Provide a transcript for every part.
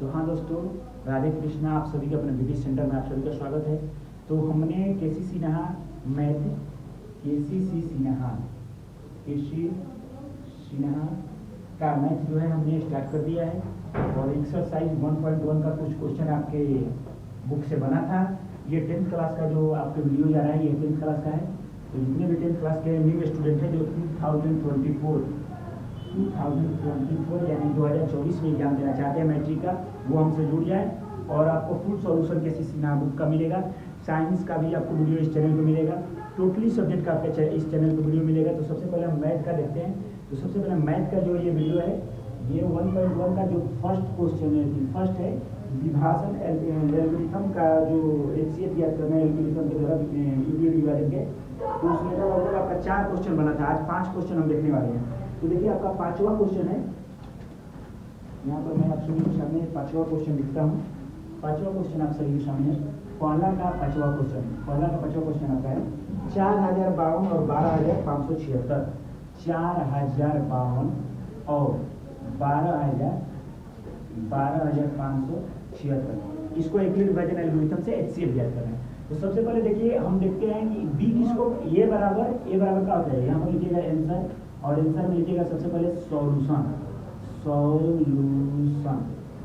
तो हाँ दोस्तों, राधे कृष्णा। आप सभी का अपने विधि सेंटर में आप सभी का स्वागत है। तो हमने केसी सिन्हा मैथ केसी सिन्हा का मैथ जो है हमने स्टार्ट कर दिया है और एक्सरसाइज 1.1 का कुछ क्वेश्चन आपके बुक से बना था। ये 10th क्लास का जो आपके वीडियो जा रहा है ये 10th क्लास का है। तो जितने भी 10th क्लास के न्यू स्टूडेंट हैं जो 2024 यानी 2024 में एग्जाम देना चाहते हैं मैट्रिक का, वो हमसे जुड़ जाए और आपको फुल सॉल्यूशन केसी सिन्हा बुक का मिलेगा। साइंस का भी आपको वीडियो इस चैनल पे मिलेगा, टोटली सब्जेक्ट का आपके इस चैनल पे वीडियो मिलेगा। तो सबसे पहले हम मैथ का देखते हैं। तो सबसे पहले मैथ का जो ये वीडियो है, ये 1.1 का जो फर्स्ट क्वेश्चन है, फर्स्ट है विभाजन एल्गोरिथम का जो HCF याद करना है एल्गोरिथम के द्वारा यूक्लिड विभाजन के। तो उसमें लगभग आपका 4 क्वेश्चन बना था। आज 5 क्वेश्चन हम देखने वाले हैं। तो देखिए आपका 5वां क्वेश्चन है, यहाँ पर मैं आप सभी के सामने 5वां क्वेश्चन लिखता हूँ। 5वां क्वेश्चन आप सभी के सामने पहला का 5वां क्वेश्चन आपका है 4052 और 12576। 4052 और 12576, इसको यूक्लिड विभाजन एल्गोरिथम से HCF ज्ञात करना है। तो सबसे पहले देखिए हम देखते हैं कि बी किसको, ए बराबर क्या होता है। यहाँ पर लिखिएगा आंसर और आंसर में लिखिएगा सबसे पहले सॉल्यूशन।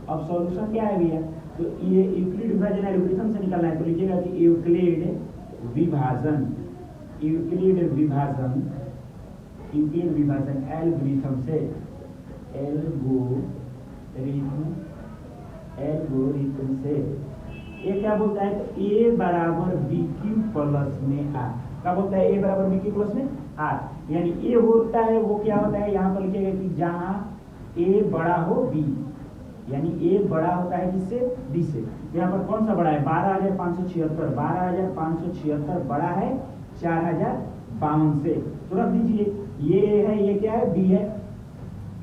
अब सॉल्यूशन क्या है भैया, तो ये यूक्लिड विभाजन एल्गोरिथम से निकालना है। तो लिखिएगा कि यूक्लिड विभाजन एल्गोरिथम से ये क्या बोलता है, तो ए बराबर बी क्यू प्लस में आर। क्या बोलता है, ए बराबर बी क्यू प्लस में आर। यानी ए होता है वो क्या होता है, यहाँ पर लिखिएगा कि जहां ए बड़ा हो बी, यानी ए बड़ा होता है किससे, बी से। यहाँ पर कौन सा बड़ा है, 12576 बड़ा है 4052 से। तो रख दीजिए, ये है, ये क्या है, बी है,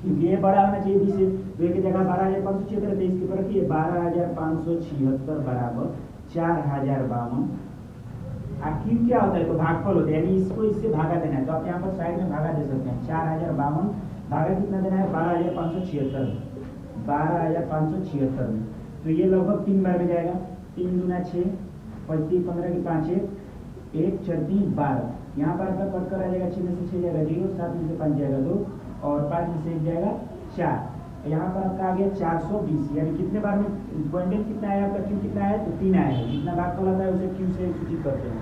क्योंकि ये बड़ा होना चाहिए बी से। तो एक जगह 12576 है, तो इसके ऊपर रखिए 12576 बराबर 4052। क्यों क्या होता है, तो भागफल होता है, यानी इसको इससे भागा देना है। तो आप यहाँ पर साइड में भागा दे सकते हैं। 4052 भागा कितना देना है, 12576 में। तो ये लगभग 3 बार में जाएगा। 3 दूना 6, 35 15 की 5 1 4 3 12। यहाँ पर आपका कट कर आ जाएगा, 6 में से 6 जाएगा 0, 7 में से 5 जाएगा 2 और 5 में से 1 जाएगा 4। यहाँ पर आपका आ गया 420। यानी कितने बार में क्वांटिटी कितना है आपका, क्यू कितना है, तो 3 आया है। जितना भागफल आता है उसे क्यू से सूचित करते हैं।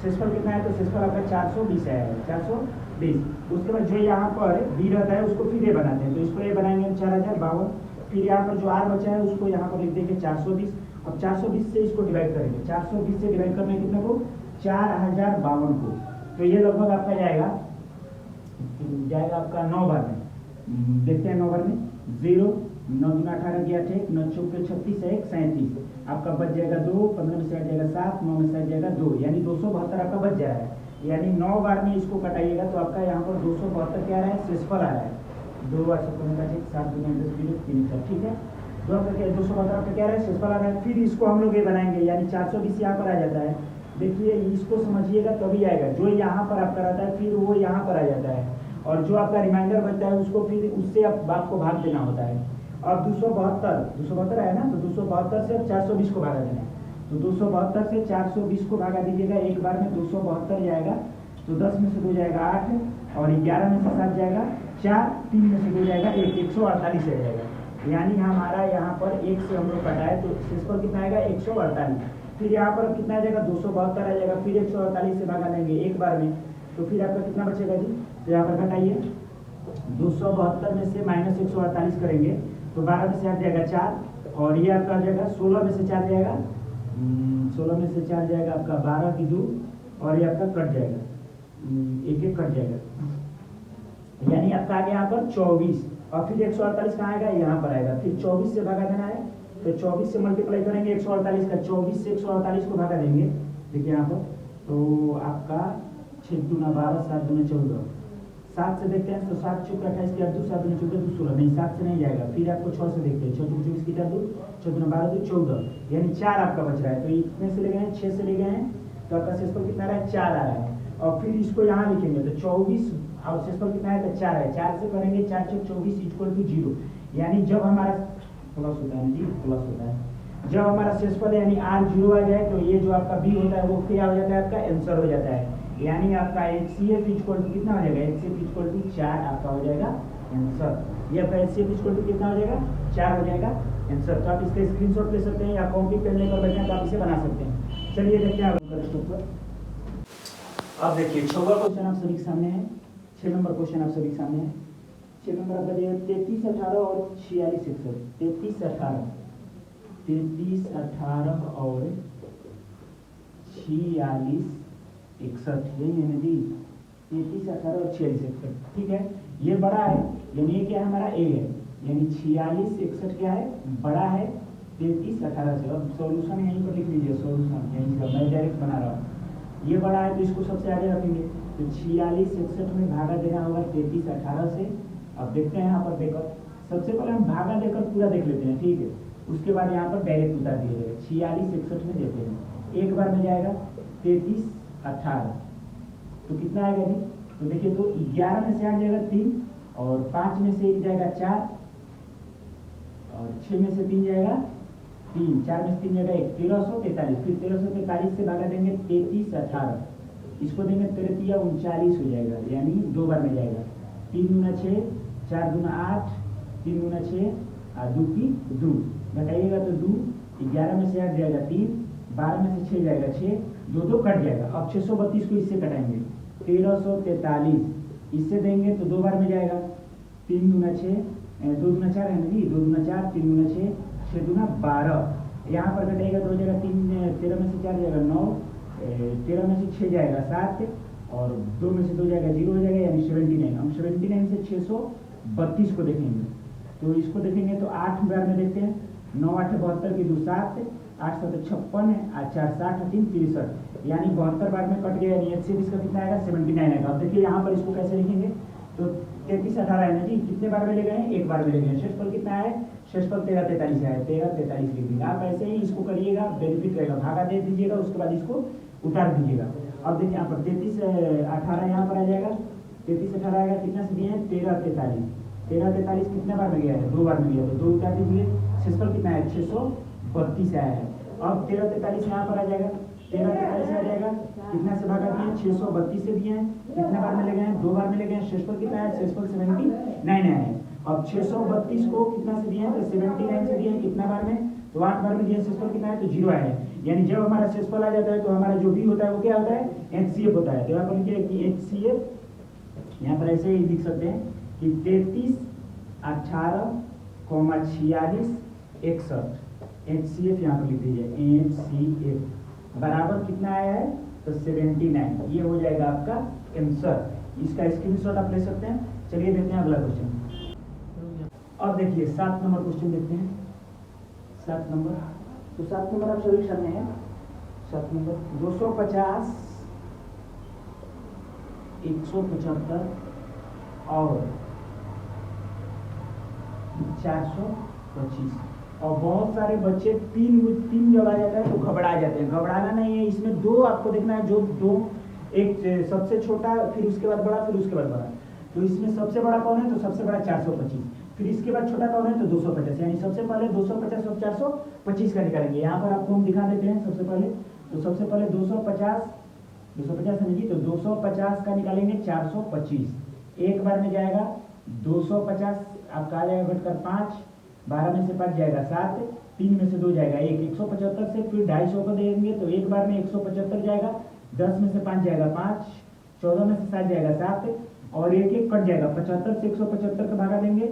शेषफल कितना है, तो शेषफल आपका 420 आया है, 420। उसके बाद जो यहाँ पर बी रहता है उसको फिर ए बनाते हैं। तो इसको ए बनाएंगे 4052। फिर यहाँ पर जो आर बचा है उसको यहाँ पर लिख देंगे 420। अब 420 से इसको डिवाइड करेंगे। 420 से डिवाइड करने कितने को, 4052 को। तो ये लगभग आपका जाएगा आपका 9 बार में। देखते हैं 9 बार में 0 9 दूना 18 की 8 1 9 चौके 36 1 37। आपका बच जाएगा 2, 15 में से हट जाएगा 7, 9 में से हट जाएगा 2, यानी 272 आपका बच जा रहा है। यानी 9 बार में इसको कटाइएगा तो आपका यहाँ पर 272 क्या आ रहा है, शेषफल आ रहा है। 2 8 7 2 10 3 ठीक है। 272 आपका क्या आ रहा है, शेषफल आ रहा है। फिर इसको हम लोग ये बनाएंगे, यानी 420 यहाँ पर आ जाता है। देखिए इसको समझिएगा तभी आएगा। जो यहाँ पर आपका रहता है फिर वो यहाँ पर आ जाता है, और जो आपका रिमाइंडर बचता है उसको फिर उससे आपको भाग देना होता है। अब 272 आया ना, तो 272 से 420 को भागा देना है। तो 272 से 420 को भागा दीजिएगा, एक बार में 272 जाएगा। तो 10 में से 2 जाएगा 8 और 11 में से 7 जाएगा 4, 3 में से 2 जाएगा 1, 148 आ जाएगा। यानी हमारा यहाँ पर 1 से हम लोग कटाए तो शेषफल कितना आएगा, 148। फिर यहाँ पर कितना आ जाएगा, 272 आ जाएगा। फिर 148 से भागा देंगे एक बार में, तो फिर आपका कितना बचेगा जी। तो यहाँ पर घटाइए, 272 में से माइनस 148 करेंगे तो 12 में से हट जाएगा 4 और ये आपका आ जाएगा 16 में से 4 जाएगा, 16 में से 4 जाएगा आपका 12 की 2 और ये आपका कट जाएगा, एक एक कट जाएगा। यानी आपका आ गया यहाँ पर 24 और फिर 148 कहाँ आएगा, यहाँ पर आएगा। फिर 24 से भागा देना है, तो 24 से मल्टीप्लाई करेंगे 148 का। 24 से 148 को भागा देंगे, देखिए यहाँ पर, तो आपका 6 दूना 12 7 दूना 14। 7 से देखते हैं तो 7 चौक 28 की 8 2 7 दूना 14 2 16, नहीं 7 से नहीं जाएगा। फिर आपको 6 से देखते हैं, 6 चौक 24 की 4 2 6 दूना 12 2 14, यानी 4 आपका बच रहा है। तो इतने से ले गए हैं, 6 से ले गए हैं, तो आपका शेषफल कितना रहा है, 4 आ रहा है। और फिर इसको यहाँ लिखेंगे तो 24 और शेषफल कितना है, तो 4 है। 4 से करेंगे 4 चौक 24 इक्वल टू 0। यानी जब हमारा प्लस होता है जी, प्लस होता है। जब हमारा शेषफल यानी आर 0 आ जाए तो ये जो आपका बी होता है वो क्या हो जाता है, आपका आंसर हो जाता है। यानी आपका HCF इक्वल टू कितना हो जाएगा, HCF इक्वल टू 4 आपका हो जाएगा आंसर। ये आपका HCF इक्वल टू कितना हो जाएगा, 4 हो जाएगा आंसर। तो आप इसका स्क्रीनशॉट ले सकते हैं या कॉपी पेन लेकर बैठे हैं तो आप इसे बना सकते हैं। चलिए देखते हैं अगला। अब देखिए 6वां क्वेश्चन आप सभी के सामने है। 6 नंबर क्वेश्चन आप सभी के सामने है। 6 नंबर आपका 33, 18 और 46, 61। 33, 18 और 46, 61 यही है ना जी। 33, 18 और 46, 61 ठीक है। ये बड़ा है यानी ये क्या है, हमारा ए है, यानी 46, 61 क्या है, बड़ा है 33, 18 से। अब सॉल्यूशन यहीं पर लिख लीजिए, सॉल्यूशन यहीं से मैं डायरेक्ट बना रहा हूँ। ये बड़ा है तो इसको सबसे आगे रखेंगे, तो 46, 61 में भागा देना होगा 33, 18 से। अब देखते हैं यहाँ पर देकर, सबसे पहले हम भागा देकर पूरा देख लेते हैं, ठीक है। उसके बाद यहाँ पर डायरेक्ट उतार दिया जाएगा। 46, 61 में देते हैं, एक बार में जाएगा 33, 18 तो कितना आएगा जी, तो देखिए तो 11 में से 8 जाएगा 3 और 5 में से 1 जाएगा 4 और 6 में से 3 जाएगा 3, 4 में से 3 जाएगा 1, 1343। फिर 1343 से भागा देंगे 33, 18 इसको देंगे 33 39 हो जाएगा, यानी 2 बार में जाएगा। 3 दूना 6, 4 दूना 8, 3 दूना 6 और 2 की 2 घटाइएगा तो 2, 11 में से 8 जाएगा 3, 12 में से 6 जाएगा 6, 2 2 कट जाएगा। अब 632 को इससे कटाएंगे, 1343 इससे देंगे तो 2 बार में जाएगा। 3 दूना 6, 2 दूना 4 है ना जी, 2 दूना 4, 3 दूना 6, 6 दूना 12। यहाँ पर घटाएगा तो हो जाएगा 13 में से 4 जाएगा 9, 13 में से 6 जाएगा 7 और 2 में से 2 जाएगा 0 हो जाएगा, यानी 79। हम 79 से 632 को देखेंगे, तो इसको देखेंगे तो 8 बार में देखते हैं। 9 8 72 की 2 7, 8 7 56, 4 60 3 63, यानी 72 बार में कट गया, यानी HCF इसका कितना आएगा 79 आएगा। अब देखिए यहाँ पर इसको कैसे लिखेंगे, तो 33, 18 है ना जी, कितने बार में ले गए हैं, एक बार में ले गए हैं। शेषफल कितना है, शेषफल 13, 43 है, 13, 43 लिख दीजिएगा। आप ऐसे ही इसको करिएगा, बेनिफिट रहेगा, भागा दे दीजिएगा, उसके बाद इसको उतार दीजिएगा। अब देखिए यहाँ पर 33, 18 यहाँ पर आ जाएगा, 33, 18 आएगा, कितना से दिए हैं 13, 43। 13, 43 कितने बार में गया है, 2 बार में गया, तो 2 उतार दीजिए। शेषफल कितना है 632 आया है। अब 13, 43 यहाँ पर आ जाएगा, 13, 43 आ जाएगा, कितना से भागा दिए 632 से दिए हैं, कितने बार में ले गए हैं 2 बार में ले गए हैं। शेषफल कितना है, शेषफल 79 आया है। अब 632 को कितना से दिए हैं, तो 79 से दिए हैं, कितना बार में, तो 8 बार में दिए। शेषफल कितना है, तो 0 आया है। यानी जब हमारा शेषफल आ जाता है तो हमारा जो भी होता है वो क्या होता है, HCF होता है। तो यहाँ पर लिखिए कि HCF यहाँ पर ऐसे ही लिख सकते हैं कि 33, 18, 46, 61 HCF यहाँ पर लिख दीजिए। HCF बराबर कितना आया है, तो 79। ये हो जाएगा आपका आंसर। इसका स्क्रीनशॉट आप ले सकते हैं। चलिए देखते हैं अगला क्वेश्चन। अब देखिए 7 नंबर क्वेश्चन देखते हैं। 7 नंबर, तो 7 नंबर आप सभी सामने है। 7 नंबर 250, 175 और 425 और बहुत सारे बच्चे तीन जब आ जाता है तो घबरा जाते हैं। घबराना नहीं है, इसमें 2 आपको देखना है, जो 2 एक सबसे छोटा, फिर उसके बाद बड़ा, फिर उसके बाद बड़ा। तो इसमें सबसे बड़ा कौन है, तो सबसे बड़ा 425, फिर इसके बाद छोटा कौन है, तो 250। यानी सबसे पहले 250 और 425 का निकालेंगे। यहाँ पर आपको हम दिखा देते हैं सबसे पहले। तो सबसे पहले 250 समझिए, तो 250 का निकालेंगे 425, एक बार में जाएगा 250 आपका आ जाएगा घटकर 5, 12 में से 5 जाएगा 7, 3 में से 2 जाएगा 1, 175 से फिर 250 को देंगे तो एक बार में 175 जाएगा, 10 में से 5 जाएगा 5, 14 में से 7 जाएगा 7 और 1 1 कट जाएगा। 75 से 175 का भागा देंगे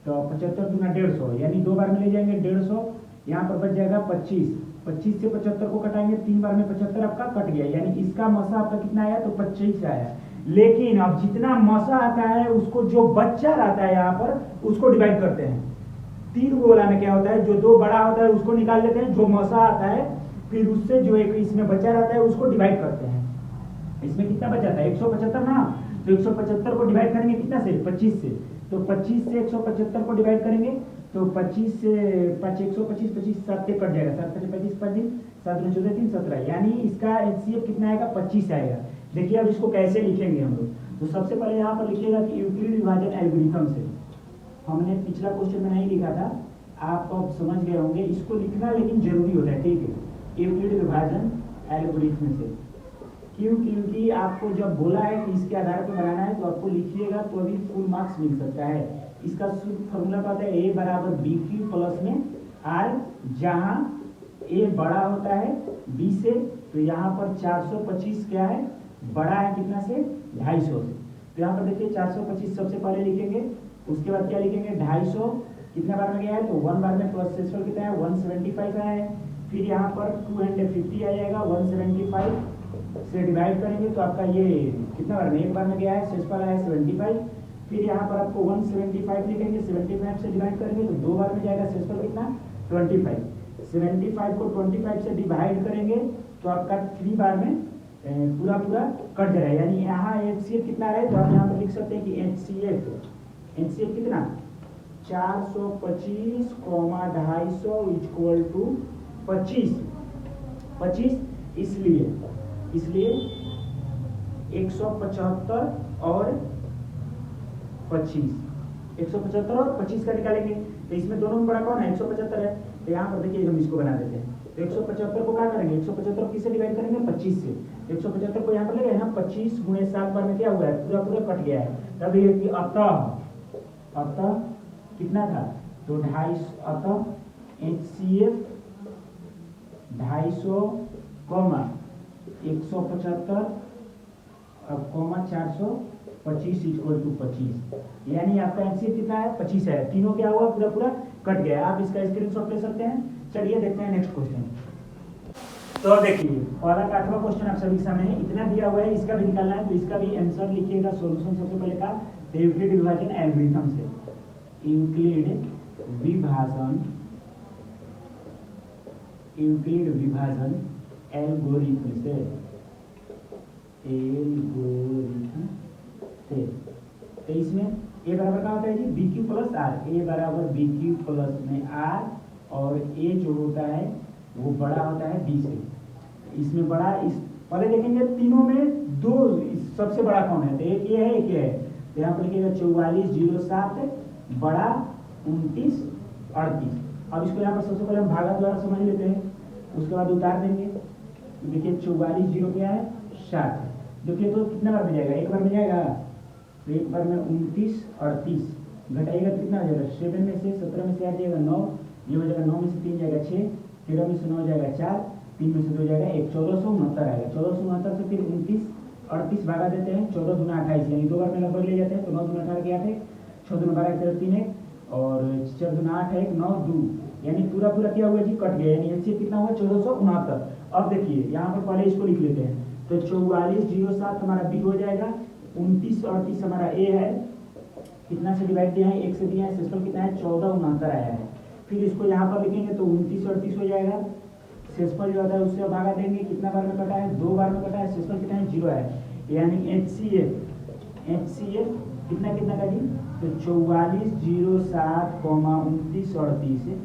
तो 75 दूना 150, यानी 2 बार में ले जाएंगे 150, यहाँ पर बच जाएगा 25। 25 से 75 को कटाएंगे, 3 बार में 75 आपका कट गया, यानी इसका मसा आपका कितना आया, तो 25 आया। लेकिन अब जितना मसा आता है उसको जो बच्चा आता है यहाँ पर उसको डिवाइड करते हैं। 3 गोला में क्या होता है, जो 2 बड़ा होता है उसको निकाल लेते हैं, जो मसा आता है फिर उससे जो एक इसमें बचा रहता है उसको डिवाइड करते हैं। इसमें कितना बचा था 175 ना, तो 175 को डिवाइड करेंगे कितना से 25 से, तो 25 से 175 को डिवाइड करेंगे तो 25 से 5 125, 25 7 से कट जाएगा, 7 25 25 7 में 14 3 17, यानी इसका HCF कितना आएगा 25 आएगा। देखिए अब इसको कैसे लिखेंगे हम लोग, तो सबसे पहले यहाँ पर लिखिएगा कि यूक्लिड विभाजन एल्गोरिथम से। हमने पिछला क्वेश्चन में नहीं लिखा था, आप अब समझ गए होंगे, इसको लिखना लेकिन जरूरी होता है, ठीक है, यूक्लिड विभाजन एल्गोरिथम से। क्यों? क्योंकि आपको जब बोला है कि इसके आधार पर बनाना है तो आपको लिखिएगा तो अभी फुल मार्क्स मिल सकता है। इसका शुद्ध फॉर्मूला क्या होता है, ए बराबर बी क्यू प्लस में आर, जहां ए बड़ा होता है बी से, तो यहाँ पर 425 क्या है, बड़ा है कितना से, 250 से। तो यहाँ पर देखिए 425 सबसे पहले लिखेंगे, उसके बाद क्या लिखेंगे, 250 कितना बार में गया है, तो 1 बार में प्रोसेसर कितना है, 175 आया है। फिर यहाँ पर 250 आ जाएगा, 175 से डिवाइड करेंगे तो आपका ये कितना बार में, एक बार में गया है, शेषफल आया 75। फिर यहाँ पर आपको 175 लिखेंगे, 75 से डिवाइड करेंगे तो 2 बार में जाएगा, शेषफल कितना, 25। 75 को 25 से डिवाइड करेंगे तो आपका 3 बार में पूरा पूरा कट जाएगा, यानी यहाँ HCF कितना है, तो आप यहाँ पर लिख सकते हैं कि HCF कितना, 425, 250 इक्वल टू 25, इसलिए 175 और 25, 175 और 25 का निकालेंगे, तो इसमें दोनों में बड़ा कौन है, 175 है। तो यहाँ पर देखिए हम इसको बना देते हैं, तो 175 को क्या करेंगे, 175 किससे डिवाइड करेंगे, 25 से। 175 को यहाँ पर ले ना, 25 गुणे 7 बार में क्या हुआ है, पूरा पूरा कट गया है। तब ये कि अतः कितना था, तो 250, अतः HCF 250, 175 और 425 इक्वल टू 25, यानी आपका HCF कितना है, 25 है। तीनों क्या हुआ, पूरा पूरा कट गया। आप इसका स्क्रीनशॉट ले सकते हैं। चलिए देखते हैं नेक्स्ट क्वेश्चन। तो देखिए पहला का 8वां क्वेश्चन आप सभी के सामने है, इतना दिया हुआ है, इसका भी निकालना है, तो इसका भी आंसर लिखिएगा। सॉल्यूशन सबसे पहले का यूक्लिड विभाजन एल्गोरिथम से, यूक्लिड विभाजन एल्गोरिथम से, तो इसमें ए बराबर क्या होता है जी, बी क्यू प्लस आर, ए बराबर बी क्यू प्लस में आर, और ए जो होता है वो बड़ा होता है बी से। इसमें बड़ा, इस पहले देखेंगे तीनों में दो सबसे बड़ा कौन है, तो एक ये है, एक ये है, तो यहाँ पर लिखिएगा 4407 बड़ा 29 38। अब इसको यहाँ पर सबसे पहले हम भागा द्वारा समझ लेते हैं, उसके बाद उतार देंगे। देखिए 44 0 क्या है, 60, देखिए तो कितना बार में जाएगा, एक बार में जाएगा, तो एक बार में 29 38 घटाइएगा तो कितना हो जाएगा, 7 में से 17 में से आ जाएगा 9, ये हो जाएगा 9 में से 3 जाएगा 6, 13 में से 9 जाएगा 4, 3 में से 2 जाएगा 1, 1469 आएगा। 1469 से फिर 29 38 भागा देते हैं, 14 दूना 28, यानी 2 बार में लगभग ले जाते हैं, तो 9 दूना 18 के 8 है, 6 दूना 12 13 3 1, और 4 दूना 8 है 9 2, यानी पूरा पूरा क्या हुआ जी, कट गया, यानी HCF कितना हुआ, 1469। अब देखिए यहाँ पर पहले इसको लिख लेते हैं, तो 4407 हमारा बी हो जाएगा, 29 38 हमारा ए है, कितना से डिवाइड दिया है, 1 से दिया है, शेषफल कितना है, 1469 आया है। फिर इसको यहाँ पर लिखेंगे तो 29 38 हो जाएगा, शेषफल जो होता है उससे भागा देंगे, कितना बार में कटा है, 2 बार में कटा है, शेषफल कितना है, 0 है, यानी HCF कितना कितना का जी, तो 4407, 29 38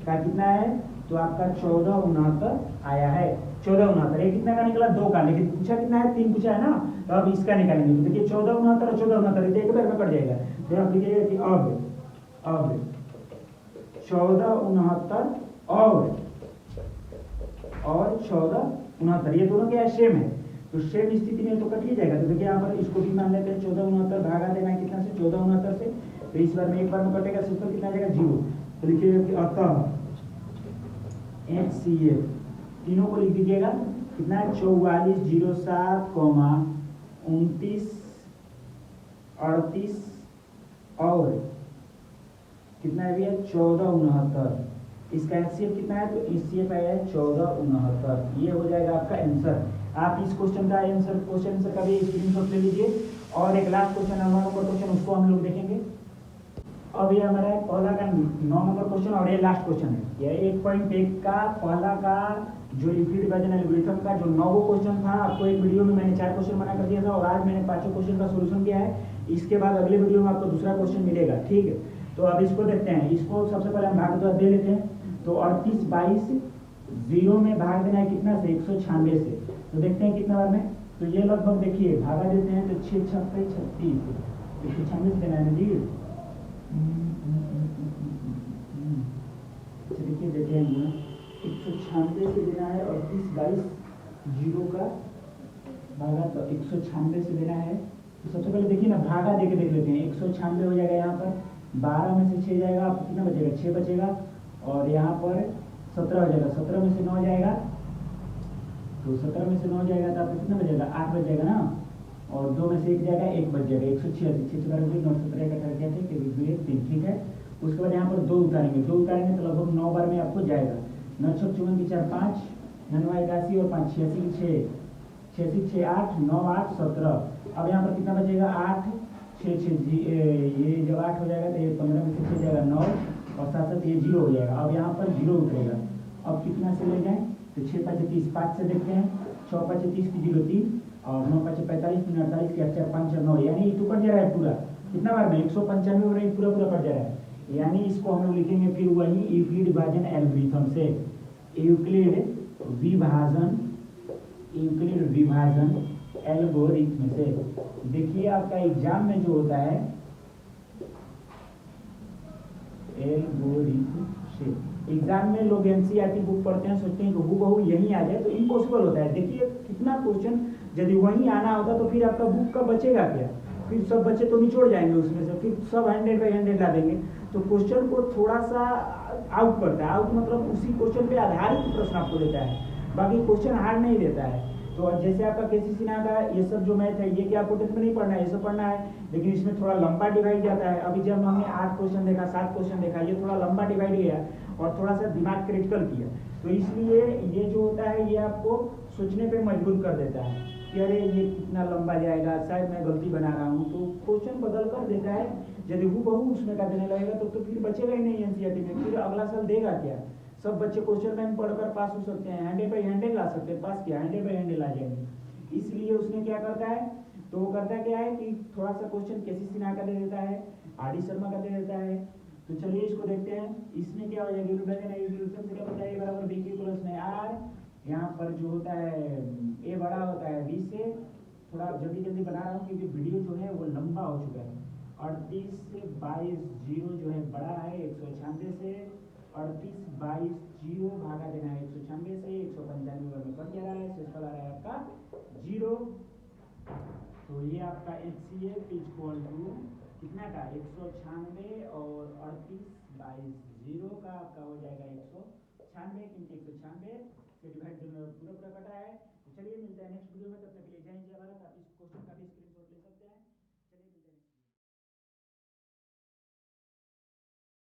का कितना है, तो आपका 1469 आया है। 1469 ये कितना का निकला, 2 का, लेकिन पूछा कितना है, 3 पूछा है ना, तो अब इसका निकालेंगे, तो देखिए 1469 और 1469 एक बार में कट जाएगा, तो आप लिखिएगा कि अब 1469 और 1469 ये दोनों क्या है, सेम है, तो सेम स्थिति में तो कट ही जाएगा। तो देखिए यहाँ पर इसको भी मान लेते हैं, 1469 भागा देना है कितना से, 1469 से, तो इस बार में एक बार में कटेगा, शेषफल कितना आ जाएगा, 0। तो लिखिएगा कि अतः HCF तीनों को लिख दीजिएगा, कितना है, 4407, 29 38 और कितना है भैया, 1469। इसका HCF कितना है, तो HCF आया है 1469। ये हो जाएगा आपका आंसर। आप इस क्वेश्चन का आंसर, क्वेश्चन का भी स्क्रीनशॉट ले लीजिए। और एक लास्ट क्वेश्चन, 9 नंबर क्वेश्चन, उसको हम लोग देखेंगे। अब ये हमारा पहला का 9 नंबर क्वेश्चन और ये लास्ट क्वेश्चन है। ये 1.1 का पहला का जो यूक्लिड विभाजन एल्गोरिथम का जो 9 क्वेश्चन था, आपको एक वीडियो में मैंने 4 क्वेश्चन बना कर दिया था, और आज मैंने 5 क्वेश्चन का सोल्यूशन किया है। इसके बाद अगले वीडियो में आपको दूसरा क्वेश्चन मिलेगा, ठीक है। तो अब इसको देखते हैं, इसको सबसे पहले हम भाग दे लेते हैं। तो 38 22 0 में भाग देना है कितना से, 196 से, तो देखते हैं कितना बार में। तो ये लगभग देखिए भागा देते हैं, तो 6 6 36 196 देना है जी, गुना 196 से देना है, 38/22 का भागा तो 196 से देना है। तो सबसे पहले देखिए ना, भागा दे के देख लेते हैं। 196 हो जाएगा, यहाँ पर 12 में से 6 जाएगा, आपको कितना बचेगा, 6 बचेगा, और यहाँ पर 17 हो जाएगा, 17 में से 9 जाएगा, तो 17 में से 9 जाएगा तो आपको कितना बचेगा, 8 बच जाएगा ना, और 2 में से 1 जाएगा, 1 बच जाएगा, 186, 6 12 9 17 का 18 क्या थे, 3, ठीक है। उसके बाद यहाँ पर 2 उतारेंगे, 2 उतारेंगे तो लगभग 9 बार में आपको जाएगा। 9 6 54 की 4 5, 9 81 और 5 86 की 6, 86 6 8 9 8 17। अब यहाँ पर कितना बचेगा, 8 6 6 ये जब 8 हो जाएगा तो ये 15 में से 6 जाएगा 9, और साथ साथ ये 0 हो जाएगा। अब यहाँ पर 0 उतरेगा। अब कितना से ले जाएं, तो 6 5 30, 5 से देखते हैं, 6 5 30 की 0 3, और 9 5 45, 3 48 की 4 5 9, यानी ये तो कट जा रहा है पूरा, कितना बार में 195 हो रहा है, पूरा कट जा रहा है। यानी इसको हम लोग लिखेंगे फिर वही यूक्लिड विभाजन एल्गोरिथम से, यूक्लिड विभाजन एल्गोरिथम से। देखिए आपका एग्जाम में जो होता है एल्गोरिथम से, एग्जाम में लोग एनसीईआरटी बुक पढ़ते हैं, सोचते हैं कि हूबहू यही आ जाए, तो इम्पॉसिबल होता है। देखिए कितना क्वेश्चन यदि वही आना होता तो फिर आपका बुक का बचेगा क्या, फिर सब बच्चे तो निचोड़ जाएंगे उसमें से, फिर सब 100 बाई 100 ला देंगे। तो क्वेश्चन को थोड़ा सा आउट करता है, आउट मतलब उसी क्वेश्चन पे आधारित प्रश्न आपको देता है, बाकी क्वेश्चन हार्ड नहीं देता है। तो जैसे आपका केसी सिन्हा का ये सब जो मैथ है, ये क्या आपको टेंथ में नहीं पढ़ना है, ये सब पढ़ना है, लेकिन इसमें थोड़ा लंबा डिवाइड जाता है। अभी जब हमने 8 क्वेश्चन देखा, 7 क्वेश्चन देखा, ये थोड़ा लंबा डिवाइड गया और थोड़ा सा दिमाग क्रिटिकल किया, तो इसलिए ये जो होता है ये आपको सोचने पे मजबूर कर देता है कि अरे ये कितना लंबा जाएगा, शायद मैं गलती बना रहा हूँ, तो क्वेश्चन बदल कर देता है। यदि हूबहू उसमें का देने लगेगा तो फिर बचेगा ही नहीं एनसीईआरटी में, फिर अगला साल देगा क्या। सब बच्चे क्वेश्चन बैंक पढ़कर पास हो सकते हैं, 100 बाई 100 ला सकते हैं, पास किया 100 बाई 100 ला जाएंगे। इसलिए उसने क्या करता है, तो वो करता क्या है कि थोड़ा सा क्वेश्चन केसी सिन्हा का दे देता है, आर.डी. शर्मा का दे देता है। तो चलिए इसको देखते हैं, इसमें क्या हो जाएगा, क्या होता है, बराबर बी के प्लस में आर, यहाँ पर जो होता है ए बड़ा होता है बी से। थोड़ा जल्दी जल्दी बना रहा हूँ क्योंकि वीडियो जो है वो लंबा हो चुका है। 38 से 22 0 जो है बड़ा है 196 से, 38 22 0 भागा देना है 196 से, 195 में कट जा रहा है, शेष वाला है आपका 0। तो ये आपका HCF इक्वल टू कितना का 196 और 38 22 0 का आपका हो जाएगा 196, क्योंकि 196 से डिवाइड पूरा कटा है। तो चलिए मिलता है नेक्स्ट वीडियो में।